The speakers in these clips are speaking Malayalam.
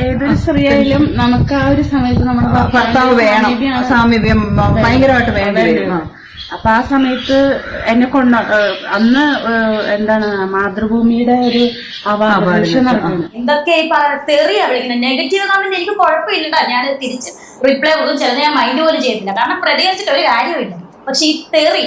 ഏതൊരു സ്ത്രീയായാലും നമുക്ക് ആ ഒരു സമയത്ത് നമ്മുടെ ഭർത്താവ് വേണം, സാമീപ്യം ഭയങ്കരമായിട്ട് വേണ്ടി. അപ്പൊ ആ സമയത്ത് എന്നെ അന്ന് എന്താണ് മാതൃഭൂമിയുടെ ഒരു അവാർഡ് നടക്കുന്നു. എന്തൊക്കെ തെറിയാ വിളിക്കുന്നത്. നെഗറ്റീവ് കമന്റ് എനിക്ക് കുഴപ്പമില്ലടാ, ഞാൻ തിരിച്ച് റിപ്ലൈ കൊടുക്കും. ചിലത് ഞാൻ മൈൻഡ് പോലും ചെയ്തില്ല, കാരണം പ്രതികരിച്ചിട്ട് ഒരു കാര്യമില്ല. പക്ഷെ ഈ തെറി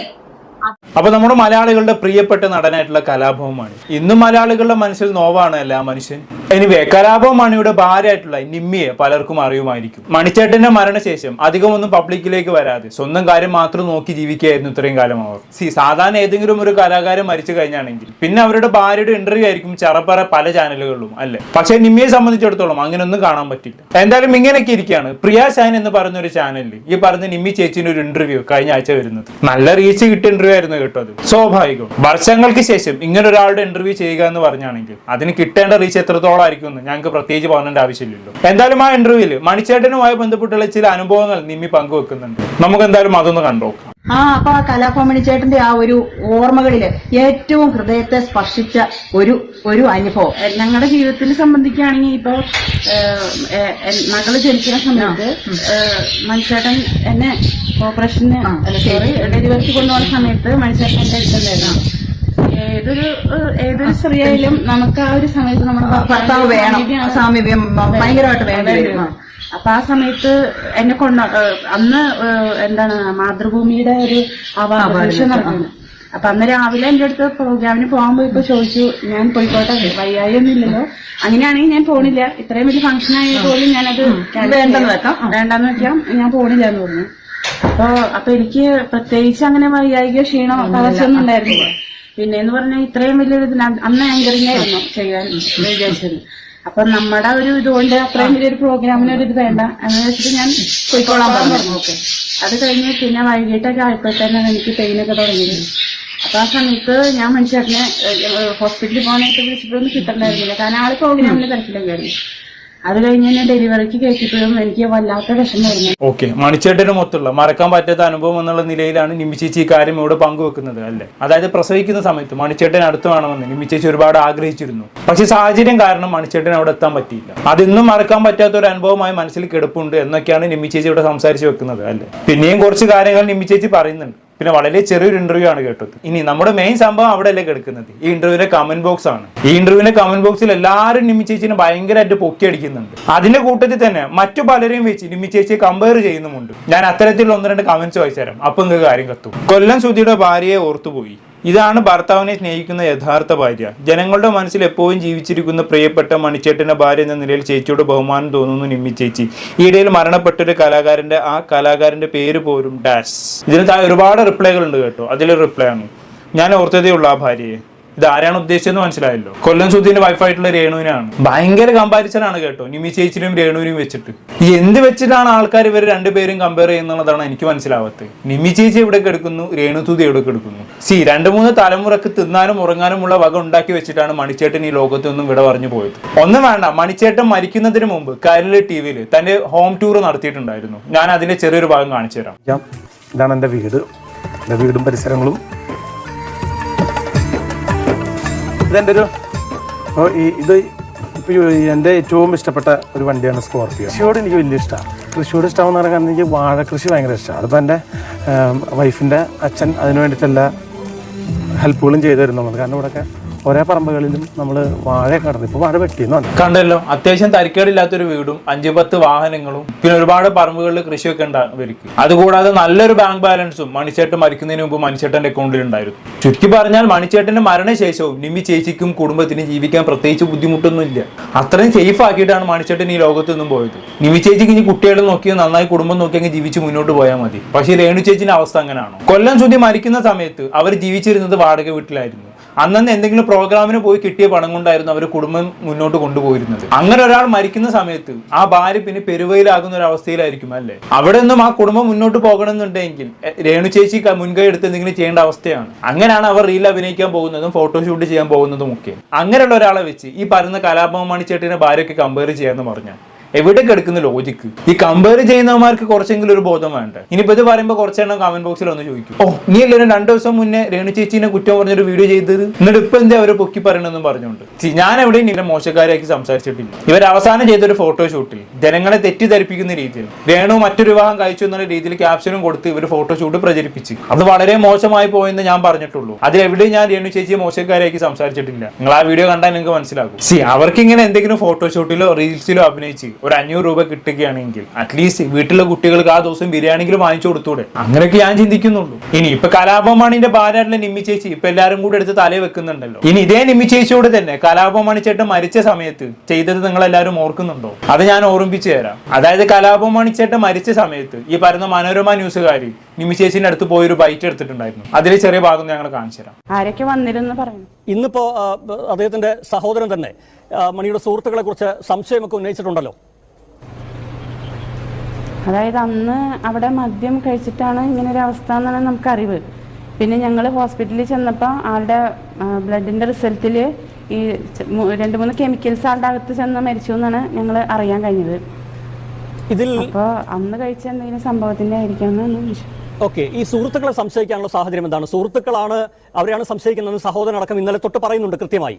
അപ്പൊ നമ്മുടെ മലയാളികളുടെ പ്രിയപ്പെട്ട നടനായിട്ടുള്ള കലാഭവൻ. ഇന്നും മലയാളികളുടെ മനസ്സിൽ നോവാണ് എല്ലാ മനുഷ്യൻ. എനിവേ, കലാഭവൻ മണിയുടെ ഭാര്യയായിട്ടുള്ള നിമ്മിയെ പലർക്കും അറിയുമായിരിക്കും. മണിച്ചേട്ടന്റെ മരണശേഷം അധികമൊന്നും പബ്ലിക്കിലേക്ക് വരാതെ സ്വന്തം കാര്യം മാത്രം നോക്കി ജീവിക്കുകയായിരുന്നു ഇത്രയും കാലം അവർ. സാധാരണ ഏതെങ്കിലും ഒരു കലാകാരൻ മരിച്ചു കഴിഞ്ഞാണെങ്കിൽ പിന്നെ അവരുടെ ഭാര്യയുടെ ഇന്റർവ്യൂ ആയിരിക്കും ചറപ്പറ പല ചാനലുകളിലും, അല്ലെ? പക്ഷെ നിമ്മിയെ സംബന്ധിച്ചിടത്തോളം അങ്ങനെയൊന്നും കാണാൻ പറ്റില്ല. എന്തായാലും ഇങ്ങനെയൊക്കെ ഇരിക്കുകയാണ് പ്രിയ ഷൈൻ എന്ന് പറഞ്ഞ ഒരു ചാനലിൽ ഈ പറഞ്ഞ നിമ്മി ചേച്ചിന്റെ ഒരു ഇന്റർവ്യൂ കഴിഞ്ഞ ആഴ്ച വരുന്നത്. നല്ല റീച്ച് കിട്ടിയ ഇന്റർവ്യൂ ആയിരുന്നു കേട്ടോ. അത് സ്വാഭാവികം. വർഷങ്ങൾക്ക് ശേഷം ഇങ്ങനെ ഒരാളുടെ ഇന്റർവ്യൂ ചെയ്യുക എന്ന് പറഞ്ഞാണെങ്കിൽ അതിന് കിട്ടേണ്ട റീച്ച് എത്രത്തോളം ആയിരിക്കും എന്ന് ഞങ്ങൾക്ക് പ്രത്യേകിച്ച് പറയേണ്ട ആവശ്യമില്ലല്ലോ. എന്തായാലും ആ ഇന്റർവ്യൂവിൽ മണിച്ചേട്ടനുമായി ബന്ധപ്പെട്ടുള്ള ചില അനുഭവങ്ങൾ നിമ്മി പങ്കുവെക്കുന്നുണ്ട്. നമുക്ക് എന്തായാലും അതൊന്ന് കണ്ടോക്കാം. അപ്പൊ ആ കലാഭവൻ മണിച്ചേട്ടന്റെ ആ ഒരു ഓർമ്മകളില് ഏറ്റവും ഹൃദയത്തെ സ്പർശിച്ച ഒരു അനുഭവം ഞങ്ങളുടെ ജീവിതത്തിൽ സംബന്ധിക്കുകയാണെങ്കിൽ ഇപ്പൊ മകള് ജനിക്കുന്ന സമയത്ത് മനുഷ്യട്ടൻ എന്നെ ഓപ്പറേഷന് ഡെലിവറിക്ക് കൊണ്ടുപോകുന്ന സമയത്ത് മനുഷ്യട്ടൻ എന്റെ അടുത്തുണ്ടായിരുന്നു. ഏതൊരു സ്ത്രീയായാലും നമുക്ക് ആ ഒരു സമയത്ത് നമ്മുടെ ഭർത്താവ് വേണം, സാമീപ്യം ഭയങ്കരമായിട്ട് വേണ്ടി. അപ്പൊ ആ സമയത്ത് എന്നെ അന്ന് എന്താണ് മാതൃഭൂമിയുടെ ഒരു അവാർഡ് നടക്കുന്നു. അപ്പൊ അന്ന് രാവിലെ എന്റെ അടുത്ത് പ്രോഗ്രാമിന് പോകാൻ പോയിപ്പോ ചോദിച്ചു, ഞാൻ പോയിക്കോട്ടെ, വയ്യായി ഒന്നും ഇല്ലല്ലോ, അങ്ങനെയാണെങ്കിൽ ഞാൻ പോണില്ല, ഇത്രയും വലിയ ഫംഗ്ഷൻ ആയാൽ പോലും ഞാനത് വേണ്ടെന്ന് വെക്കാം, ഞാൻ പോണില്ല എന്ന് പറഞ്ഞു. അപ്പൊ എനിക്ക് പ്രത്യേകിച്ച് അങ്ങനെ വയ്യായികയോ ക്ഷീണോ അവസ്ഥയൊന്നും ഉണ്ടായിരുന്നില്ല. പിന്നെന്ന് പറഞ്ഞാൽ ഇത്രയും വലിയൊരു അന്ന് ആങ്കറിംഗ് ആയിരുന്നു ചെയ്യാൻ വിചാരിച്ചത്. അപ്പൊ നമ്മുടെ ഒരു ഇതുകൊണ്ട് അത്രയും വലിയൊരു പ്രോഗ്രാമിന് ഒരു ഇത് വേണ്ട എന്ന് വെച്ചിട്ട് ഞാൻ പോയിക്കോളാൻ പറഞ്ഞു. അത് കഴിഞ്ഞ് പിന്നെ വൈകിട്ടൊക്കെ ആയപ്പോഴത്തേനാണ് എനിക്ക് പെയിനൊക്കെ തുടങ്ങിയത്. അപ്പൊ ആ സമയത്ത് ഞാൻ മനുഷ്യനെ ഹോസ്പിറ്റലിൽ പോകാനായിട്ട് വിളിച്ചിട്ടൊന്നും കിട്ടണ്ടായിരുന്നില്ല, കാരണം ആള് പ്രോഗ്രാമിന് തിരക്കിലൊക്കെയായിരുന്നു. അത് കഴിഞ്ഞ് തന്നെ ഡെലിവറിക്ക് കേട്ടിപ്പോഴും എനിക്ക് വല്ലാത്ത വിഷമമായിരുന്നു. ഓക്കെ, മണിച്ചേട്ടന് മൊത്തമുള്ള മറക്കാൻ പറ്റാത്ത അനുഭവം എന്നുള്ള നിലയിലാണ് നിമ്മി ചേച്ചി ഈ കാര്യം ഇവിടെ പങ്കുവെക്കുന്നത്, അല്ലേ? അതായത് പ്രസവിക്കുന്ന സമയത്ത് മണിച്ചേട്ടൻ അടുത്ത് വേണമെന്ന് നിമ്മി ചേച്ചി ഒരുപാട് ആഗ്രഹിച്ചിരുന്നു. പക്ഷെ സാഹചര്യം കാരണം മണിച്ചേട്ടൻ അവിടെ എത്താൻ പറ്റിയില്ല. അതിന്നും മറക്കാൻ പറ്റാത്ത ഒരു അനുഭവമായി മനസ്സിൽ കിടപ്പുണ്ട് എന്നൊക്കെയാണ് നിമ്മി ചേച്ചി ഇവിടെ സംസാരിച്ച് വെക്കുന്നത്, അല്ലേ? പിന്നെയും കുറച്ച് കാര്യങ്ങൾ നിമ്മി ചേച്ചി പറയുന്നുണ്ട്. പിന്നെ വളരെ ചെറിയൊരു ഇന്റർവ്യൂ ആണ് കേട്ടത്. ഇനി നമ്മുടെ മെയിൻ സംഭവം അവിടെ അല്ലേ കിടക്കുന്നത്, ഈ ഇന്റർവ്യൂവിന്റെ കമന്റ് ബോക്സ് ആണ്. ഈ ഇന്റർവ്യൂവിന്റെ കമന്റ് ബോക്സിൽ എല്ലാവരും നിമ്മി ചേച്ചിനെ ഭയങ്കരമായിട്ട് പൊക്കി അടിക്കുന്നുണ്ട്. അതിന്റെ കൂട്ടത്തിൽ തന്നെ മറ്റു പലരെയും വെച്ച് നിമ്മി ചേച്ചിയെ കമ്പയർ ചെയ്യുന്നുമുണ്ട്. ഞാൻ അത്തരത്തിൽ 1-2 കമന്റ്സ് വായിച്ചു തരാം, അപ്പൊ നിങ്ങൾക്ക് കാര്യം കത്തും. കൊല്ലം സുധിയുടെ ഭാര്യയെ ഓർത്തുപോയി. ഇതാണ് ഭർത്താവിനെ സ്നേഹിക്കുന്ന യഥാർത്ഥ ഭാര്യ. ജനങ്ങളുടെ മനസ്സിൽ എപ്പോഴും ജീവിച്ചിരിക്കുന്ന പ്രിയപ്പെട്ട മണിച്ചേട്ടന്റെ ഭാര്യ എന്ന നിലയിൽ ചേച്ചിയോട് ബഹുമാനം തോന്നുന്നു നിമ്മി ചേച്ചി. ഈയിടയിൽ മരണപ്പെട്ടൊരു കലാകാരന്റെ ആ കലാകാരന്റെ പേര് പോലും ഡാഷ്. ഇതിന് താഴെ ഒരുപാട് റിപ്ലൈകൾ ഉണ്ട് കേട്ടോ. അതിലൊരു റിപ്ലൈ ആണ്, ഞാൻ ഓർത്തതേ ഉള്ളൂ ആ ഭാര്യയെ. ഇത് ആരാണ് ഉദ്ദേശിച്ചതെന്ന് മനസ്സിലായല്ലോ. കൊല്ലം സുധീന്റെ വൈഫായിട്ടുള്ള രേണുവിനാണ്. ഭയങ്കര കമ്പാരിസൺ ആണ് കേട്ടോ നിമ്മി ചേച്ചിനും രേണുവിനും വെച്ചിട്ട്. എന്ത് വെച്ചിട്ടാണ് ആൾക്കാർ ഇവർ രണ്ടുപേരും കമ്പയർ ചെയ്യുന്നതാണ് എനിക്ക് മനസ്സിലാവാത്തത്. നിമ്മി ചേച്ചി എവിടെ കിടക്കുന്നു, രേണു സുധി എവിടെ കിടക്കുന്നു? 2-3 തലമുറക്ക് തിന്നാനും ഉറങ്ങാനുമുള്ള വക ഉണ്ടാക്കി വെച്ചിട്ടാണ് മണിച്ചേട്ടൻ ഈ ലോകത്ത് നിന്നും വിട പറഞ്ഞു പോയത്. ഒന്നും വേണ്ട, മണിച്ചേട്ടൻ മരിക്കുന്നതിന് മുമ്പ് കൈരളി ടിവിയിൽ തന്റെ ഹോം ടൂർ നടത്തിയിട്ടുണ്ടായിരുന്നു. ഞാൻ അതിന്റെ ചെറിയൊരു ഭാഗം കാണിച്ചു തരാം. ഇതാണ് എൻ്റെ വീട്, എൻ്റെ വീടും പരിസരങ്ങളും. ഇതെൻ്റെ ഇത് എൻ്റെ ഏറ്റവും ഇഷ്ടപ്പെട്ട ഒരു വണ്ടിയാണ് സ്കോർപ്പിയോ. കൃഷിയോട് എനിക്ക് വലിയ ഇഷ്ടമാണ്. കൃഷിയോട് ഇഷ്ടമെന്ന് പറഞ്ഞാൽ എനിക്ക് വാഴ കൃഷി ഭയങ്കര ഇഷ്ടമാണ്. അതിപ്പോൾ എൻ്റെ വൈഫിൻ്റെ അച്ഛൻ അതിന് വേണ്ടിയിട്ടെല്ലാ ഹെൽപ്പുകളും ചെയ്തു തരുന്നുണ്ട്. കാരണം ഇവിടെയൊക്കെ ഒരേ പറമ്പുകളിലും നമ്മൾ വാഴയൊക്കെ നടന്നു. ഇപ്പോൾ വാഴ വെട്ടിയെന്ന് പറഞ്ഞു. കണ്ടല്ലോ, അത്യാവശ്യം തരക്കേടില്ലാത്തൊരു വീടും 5-10 വാഹനങ്ങളും പിന്നെ ഒരുപാട് പറമ്പുകളിൽ കൃഷിയൊക്കെ ഉണ്ടാവർക്ക്. അതുകൂടാതെ നല്ലൊരു ബാങ്ക് ബാലൻസും മണിച്ചേട്ടൻ മരിക്കുന്നതിന് മുമ്പ് മണിച്ചേട്ടന്റെ അക്കൗണ്ടിൽ ഉണ്ടായിരുന്നു. ചുരുക്കി പറഞ്ഞാൽ മണിച്ചേട്ടന്റെ മരണശേഷവും നിമ്മി ചേച്ചിക്കും കുടുംബത്തിനും ജീവിക്കാൻ പ്രത്യേകിച്ച് ബുദ്ധിമുട്ടൊന്നുമില്ല. അത്രയും സേഫ് ആക്കിയിട്ടാണ് മണിച്ചേട്ടൻ ഈ ലോകത്ത് നിന്നും പോയത്. നിമ്മി ചേച്ചിക്ക് ഇനി കുട്ടികളെ നോക്കിയോ നന്നായി കുടുംബം നോക്കിയെങ്കിൽ ജീവിച്ച് മുന്നോട്ട് പോയാൽ മതി. പക്ഷേ രേണു ചേച്ചിന്റെ അവസ്ഥ അങ്ങനെയാണോ? കൊല്ലം സുധി മരിക്കുന്ന സമയത്ത് അവർ ജീവിച്ചിരുന്നത് വാടക വീട്ടിലായിരുന്നു. അന്നന്ന് എന്തെങ്കിലും പ്രോഗ്രാമിന് പോയി കിട്ടിയ പണം കൊണ്ടായിരുന്നു അവർ കുടുംബം മുന്നോട്ട് കൊണ്ടുപോയിരുന്നത്. അങ്ങനെ ഒരാൾ മരിക്കുന്ന സമയത്ത് ആ ഭാര്യ പിന്നെ പെരുവയിലാകുന്ന ഒരു അവസ്ഥയിലായിരിക്കും, അല്ലേ? അവിടെ നിന്നും ആ കുടുംബം മുന്നോട്ട് പോകണമെന്നുണ്ടെങ്കിൽ രേണു ചേച്ചി മുൻകൈ എടുത്ത് എന്തെങ്കിലും ചെയ്യേണ്ട അവസ്ഥയാണ്. അങ്ങനെയാണ് അവർ റീൽ അഭിനയിക്കാൻ പോകുന്നതും ഫോട്ടോഷൂട്ട് ചെയ്യാൻ പോകുന്നതും ഒക്കെ. അങ്ങനെയുള്ള ഒരാളെ വെച്ച് ഈ പറയുന്ന കലാഭവൻ മണിച്ചേട്ടനെ ഭാര്യയ്ക്ക് കമ്പയർ ചെയ്യാന്ന് പറഞ്ഞാൽ എവിടെ കിടക്കുന്ന ലോജിക്ക്? ഈ കമ്പയർ ചെയ്യുന്നവന്മാർക്ക് കുറച്ചെങ്കിലും ഒരു ബോധം വേണ്ട. ഇനിയിപ്പോ ഇത് പറയുമ്പോൾ കുറച്ചെണ്ണം കമന്റ് ബോക്സിൽ ഒന്ന് ചോദിക്കും, ഓ നീ എല്ലാവരും 2 ദിവസം മുന്നേ രേണു ചേച്ചീനെ കുറ്റം പറഞ്ഞൊരു വീഡിയോ ചെയ്തത്, എന്നിട്ട് ഇപ്പൊ എന്താ അവരെ പൊക്കി പറയണമെന്നും പറഞ്ഞുകൊണ്ട്. ഞാൻ എവിടെയും ഇങ്ങനെ മോശക്കാരാക്കി സംസാരിച്ചിട്ടില്ല. ഇവർ അവസാനം ചെയ്തൊരു ഫോട്ടോഷൂട്ടിൽ ജനങ്ങളെ തെറ്റിദ്ധരിപ്പിക്കുന്ന രീതിയിൽ രേണു മറ്റൊരു വിവാഹം കഴിച്ചു എന്നുള്ള രീതിയിൽ ക്യാപ്ഷനും കൊടുത്ത് ഇവർ ഫോട്ടോഷൂട്ട് പ്രചരിപ്പിച്ച് അത് വളരെ മോശമായി പോയെന്ന് ഞാൻ പറഞ്ഞിട്ടുള്ളൂ. അതിലെവിടെയും ഞാൻ രേണു ചേച്ചിയെ മോശക്കാരാക്കി സംസാരിച്ചിട്ടില്ല. നിങ്ങൾ ആ വീഡിയോ കണ്ടാൽ നിങ്ങൾക്ക് മനസ്സിലാകും. അവർക്ക് ഇങ്ങനെ എന്തെങ്കിലും ഫോട്ടോഷൂട്ടിലോ റീൽസിലോ അഭിനയിച്ച് ഒരു 500 രൂപ കിട്ടുകയാണെങ്കിൽ അറ്റ്ലീസ്റ്റ് വീട്ടിലെ കുട്ടികൾക്ക് ആ ദിവസം ബിരിയാണിങ്കിലും വാങ്ങിച്ചു കൊടുത്തൂടെ? അങ്ങനെയൊക്കെ ഞാൻ ചിന്തിക്കുന്നുള്ളൂ. ഇനി ഇപ്പൊ കലാപമാണിന്റെ ഭാര്യയായിട്ടുള്ള നിമ്മി ചേച്ചി ഇപ്പൊ എല്ലാരും കൂടെ എടുത്ത് തലയെ വെക്കുന്നുണ്ടല്ലോ. ഇനി ഇതേ നിമ്മി ചേച്ചിയോട് തന്നെ കലാപമാണി ചേട്ടൻ മരിച്ച സമയത്ത് ചെയ്തത് നിങ്ങൾ എല്ലാവരും ഓർക്കുന്നുണ്ടോ? അത് ഞാൻ ഓർമ്മിപ്പിച്ചു തരാം. അതായത് കലാപമാണി ചേട്ടൻ മരിച്ച സമയത്ത് ഈ പറയുന്ന മനോരമ ന്യൂസുകാരി നിമ്മി ചേച്ചിന്റെ അടുത്ത് പോയി ഒരു ബൈറ്റ് എടുത്തിട്ടുണ്ടായിരുന്നു. അതിൽ ചെറിയ ഭാഗം ഞങ്ങൾ കാണിച്ചു തരാം. ആരൊക്കെ വന്നിരുന്നു പറയുന്നു. ഇന്നിപ്പോ അദ്ദേഹത്തിന്റെ സഹോദരൻ തന്നെ മണിയുടെ സുഹൃത്തുക്കളെ കുറിച്ച് സംശയമൊക്കെ ഉന്നയിച്ചിട്ടുണ്ടല്ലോ. അതായത് അന്ന് അവിടെ മദ്യം കഴിച്ചിട്ടാണ് ഇങ്ങനെ ഒരു അവസ്ഥ എന്നാണ് നമുക്കറിവ്. പിന്നെ ഞങ്ങൾ ഹോസ്പിറ്റലിൽ ചെന്നപ്പോൾ ആളുടെ ബ്ലഡിന്റെ റിസൾട്ടിൽ ഈ 2-3 കെമിക്കൽസ് ആളുടെ അകത്ത് ചെന്ന് മരിച്ചു എന്നാണ് ഞങ്ങൾ അറിയാൻ കഴിഞ്ഞത്. ഇതിൽ അപ്പോൾ അന്ന് കഴിച്ച എന്തെങ്കിലും സംഭവത്തിന്റെ ആയിരിക്കാമെന്ന്. ഓക്കെ, ഈ സുഹൃത്തുക്കളെ സംശയിക്കാനുള്ള സാഹചര്യം എന്താണ്? സുഹൃത്തുക്കളാണ് അവരെയാണ് സംശയിക്കുന്നത് സഹോദരൻ അടക്കം ഇന്നലെ തൊട്ട് പറയുന്നുണ്ട് കൃത്യമായി.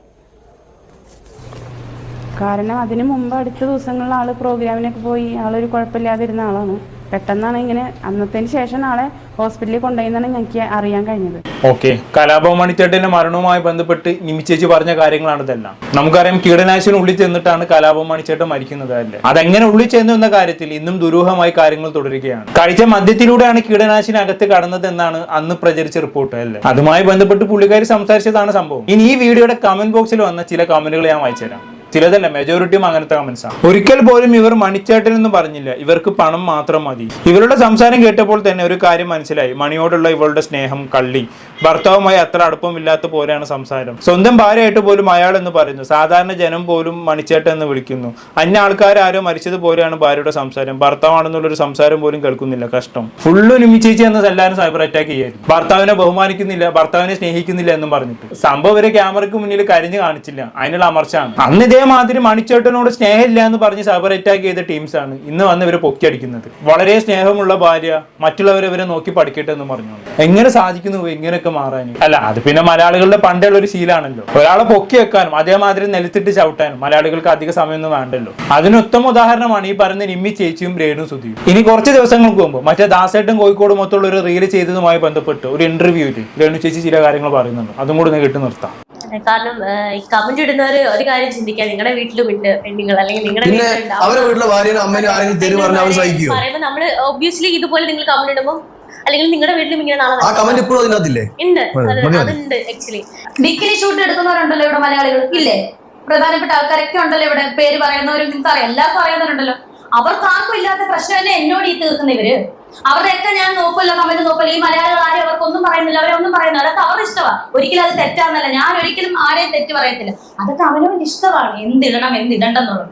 കാരണം അതിന് മുമ്പ് അടുത്ത ദിവസങ്ങളിൽ ആള് പ്രോഗ്രാമിനൊക്കെ പോയി ആളൊരു കുഴപ്പമില്ലാതിരുന്ന ആളാണ്. പെട്ടെന്നാണ് ഇങ്ങനെ അന്നത്തിന് ശേഷം ആളെ ഹോസ്പിറ്റലിൽ കൊണ്ടുപോയെന്നാണ് ഞങ്ങൾക്ക് അറിയാൻ കഴിഞ്ഞത്. ഓക്കെ, കലാപമാണി ചേട്ടന്റെ മരണവുമായി ബന്ധപ്പെട്ട് നിമ്മി ചേച്ചി പറഞ്ഞ കാര്യങ്ങളാണ് ഇതെല്ലാം. നമുക്കറിയാം കീടനാശിനി ഉള്ളിൽ ചെന്നിട്ടാണ് കലാപമാണി ചേട്ടൻ മരിക്കുന്നത് അല്ലേ? അതെങ്ങനെ ഉള്ളിൽ ചെന്നു എന്ന കാര്യത്തിൽ ഇന്നും ദുരൂഹമായി കാര്യങ്ങൾ തുടരുകയാണ്. കഴിച്ച മദ്യത്തിലൂടെയാണ് കീടനാശിനി അകത്ത് കടന്നത് എന്നാണ് അന്ന് പ്രചരിച്ച റിപ്പോർട്ട് അല്ലേ? അതുമായി ബന്ധപ്പെട്ട് പുള്ളിക്കാരി സംസാരിച്ചതാണ് സംഭവം. ഇനി ഈ വീഡിയോയുടെ കമന്റ് ബോക്സിൽ വന്ന ചില കമന്റുകൾ ഞാൻ വായിച്ചുതരാം. ചിലതല്ല, മെജോറിറ്റിയും അങ്ങനത്തെ കമന്റ്സാണ്. ഒരിക്കൽ പോലും ഇവർ മണിച്ചേട്ടൻ എന്ന് പറഞ്ഞില്ല, ഇവർക്ക് പണം മാത്രം മതി. ഇവരുടെ സംസാരം കേട്ടപ്പോൾ തന്നെ ഒരു കാര്യം മനസ്സിലായി, മണിയോടുള്ള ഇവളുടെ സ്നേഹം കള്ളി. ഭർത്താവുമായി അത്ര അടുപ്പമില്ലാത്ത പോലെയാണ് സംസാരം. സ്വന്തം ഭാര്യയായിട്ട് പോലും അയാൾ എന്ന് പറയുന്നു. സാധാരണ ജനം പോലും മണിച്ചേട്ടൻ എന്ന് വിളിക്കുന്നു. അന്യ ആൾക്കാരും മരിച്ചതുപോലെയാണ് ഭാര്യയുടെ സംസാരം. ഭർത്താവാണെന്നുള്ളൊരു സംസാരം പോലും കേൾക്കുന്നില്ല. കഷ്ടം. ഫുള്ള് നിമ്മി ചേച്ചി എന്ന് എല്ലാവരും സൈബർ അറ്റാക്ക് ചെയ്യായിരുന്നു. ഭർത്താവിനെ ബഹുമാനിക്കുന്നില്ല, ഭർത്താവിനെ സ്നേഹിക്കുന്നില്ല എന്നും പറഞ്ഞിട്ട്. സംഭവം വരെ ക്യാമറയ്ക്ക് മുന്നിൽ കരിഞ്ഞു കാണിച്ചില്ല, അതിനുള്ള അമർച്ചയാണ്. അന്ന് ഇതേമാതിരി മണിച്ചേട്ടനോട് സ്നേഹമില്ല എന്ന് പറഞ്ഞ് സൈബർ അറ്റാക്ക് ചെയ്ത ടീംസാണ് ഇന്ന് വന്ന് ഇവരെ പൊക്കിയടിക്കുന്നത്. വളരെ സ്നേഹമുള്ള ഭാര്യ മറ്റുള്ളവരെ ഇവരെ നോക്കി പഠിക്കട്ടെ എന്ന് പറഞ്ഞു. എങ്ങനെ സാധിക്കുന്നു ഇങ്ങനെയൊക്കെ മാറാൻ? അല്ല, അത് പിന്നെ മലയാളികളുടെ പണ്ടുള്ള ഒരു ശീലാണല്ലോ. ഒരാളെ പൊക്കി വെക്കാനും അതേമാതിരി നിലത്തിട്ട് ചവിട്ടാനും മലയാളികൾക്ക് അധിക സമയമൊന്നും വേണ്ടല്ലോ. അതിന് ഉത്തമ ഉദാഹരണമാണ് ഈ പറയുന്ന നിമ്മി ചേച്ചിയും രേണു സുധിയും. ഇനി കുറച്ച് ദിവസങ്ങൾക്ക് മുമ്പ് മറ്റേ ദാസേട്ടും കോഴിക്കോട് മൊത്തമുള്ള ഒരു റീൽ ചെയ്തതുമായി ബന്ധപ്പെട്ട് ഒരു ഇന്റർവ്യൂവിൽ രേണു ചേച്ചി ചില കാര്യങ്ങൾ പറയുന്നുണ്ട്. അതും കൂടി കേട്ട് നിർത്താം. കാരണം ഈ കമന്റ് ഇടുന്നവര് ഒരു കാര്യം ചിന്തിക്കാൻ, നിങ്ങളുടെ വീട്ടിലും ഉണ്ട് പെണ്ണുങ്ങൾ, അല്ലെങ്കിൽ നിങ്ങളുടെ അവരുടെ വീട്ടിലെ ഭാര്യനും അമ്മനും ആരെങ്കിലും തെറി പറഞ്ഞാൽ അവർ സഹിക്കുമോ? പറയുമ്പോൾ നമ്മള് ഒബ്വിയസ്ലി ഇതുപോലെ നിങ്ങൾ കമന്റ് ഇടുമ്പോൾ, അല്ലെങ്കിൽ നിങ്ങളുടെ വീട്ടിലും ഇങ്ങനെ നാളെ ആ കമന്റ് ഇപ്പോഴും അതിനകത്തില്ലേ? ഉണ്ട്, അതുണ്ട്. ആക്ച്വലി ബിക്കിനി ഷൂട്ട് എടുക്കുന്നവരുണ്ടല്ലോ ഇവിടെ, മലയാളികൾ ഇല്ലേ? പ്രധാനപ്പെട്ട ആൾക്കാരൊക്കെ ഉണ്ടല്ലോ ഇവിടെ, പേര് പറയുന്നവരും നിങ്ങൾക്കറിയാം, എല്ലാവർക്കും അറിയുന്നവരുണ്ടല്ലോ. അവർക്ക് ആർക്കും ഇല്ലാത്ത പ്രശ്നം തന്നെ എന്നോട് ഈ തീർക്കുന്ന ഇവര്. അവരുടെയൊക്കെ ഞാൻ നോക്കുമല്ലോ, കമന്റ് നോക്കുമല്ലോ. ഈ മലയാളികൾ ആരും അവർക്കൊന്നും പറയുന്നില്ല, അവരൊന്നും പറയുന്നില്ല. അതൊക്കെ അവരുടെ ഇഷ്ടമാണ്. ഒരിക്കലും അത് തെറ്റാന്നല്ല, ഞാൻ ഒരിക്കലും ആരെയും തെറ്റ് പറയത്തില്ല. അതൊക്കെ അവനവന്റെ ഇഷ്ടമാണ്, എന്തിടണം എന്തിടണ്ടെന്നുള്ളത്.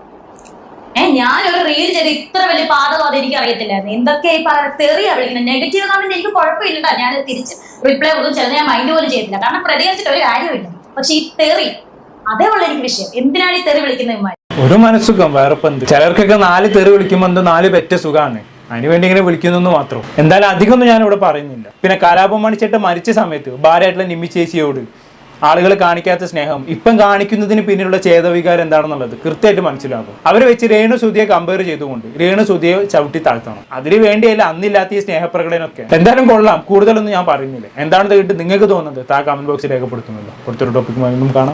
ഞാനൊരു റീൽ ചെയ്ത് ഇത്ര വലിയ പാതകം അതെനിക്ക് അറിയത്തില്ലായിരുന്നു. എന്തൊക്കെ ഈ തെറിയാ വിളിക്കുന്നത്. നെഗറ്റീവ് കമന്റ് എനിക്ക് കുഴപ്പമില്ലടാ, ഞാൻ തിരിച്ച് റിപ്ലൈ കൊടുക്കും. ചിലത് ഞാൻ മൈൻഡ് പോലും ചെയ്തില്ല, കാരണം പ്രതികരിച്ചിട്ട് ഒരു കാര്യമില്ല. പക്ഷെ ഈ തെറി, അതേ ഉള്ള എനിക്ക് വിഷയം. എന്തിനാണ് ഈ തെറി വിളിക്കുന്നത്? ഒരു മനസ്സുഖം വേറെ പന്ത്. ചിലർക്കൊക്കെ 4 തെറി വിളിക്കുമ്പോൾ 4 പെറ്റ സുഖമാണ്. അതിനുവേണ്ടി ഇങ്ങനെ വിളിക്കുന്നു മാത്രം. എന്തായാലും അധികമൊന്നും ഞാൻ ഇവിടെ പറയുന്നില്ല. പിന്നെ കലാപമാണി ചേട്ടൻ മരിച്ച സമയത്ത് ഭാര്യയായിട്ടുള്ള നിമ്മി ചേച്ചിയോട് ആളുകൾ കാണിക്കാത്ത സ്നേഹം ഇപ്പം കാണിക്കുന്നതിന് പിന്നിലുള്ള ചേതവികാരം എന്താണെന്നുള്ളത് കൃത്യമായിട്ട് മനസ്സിലാകും. അവരെ വെച്ച് രേണു സുധിയെ കമ്പയർ ചെയ്തുകൊണ്ട് രേണു സുധിയെ ചവിട്ടി താഴ്ത്തണം. അതിന് വേണ്ടിയല്ല അന്നില്ലാത്ത ഈ സ്നേഹപ്രകടനമൊക്കെ. എന്തായാലും കൊള്ളാം, കൂടുതലൊന്നും ഞാൻ പറയുന്നില്ല. എന്താണെന്ന് കേട്ട് നിങ്ങൾക്ക് തോന്നുന്നത് കമന്റ് ബോക്സിൽ രേഖപ്പെടുത്തുമല്ലോ. അടുത്തൊരു ടോപ്പിക്കുമായി കാണാം.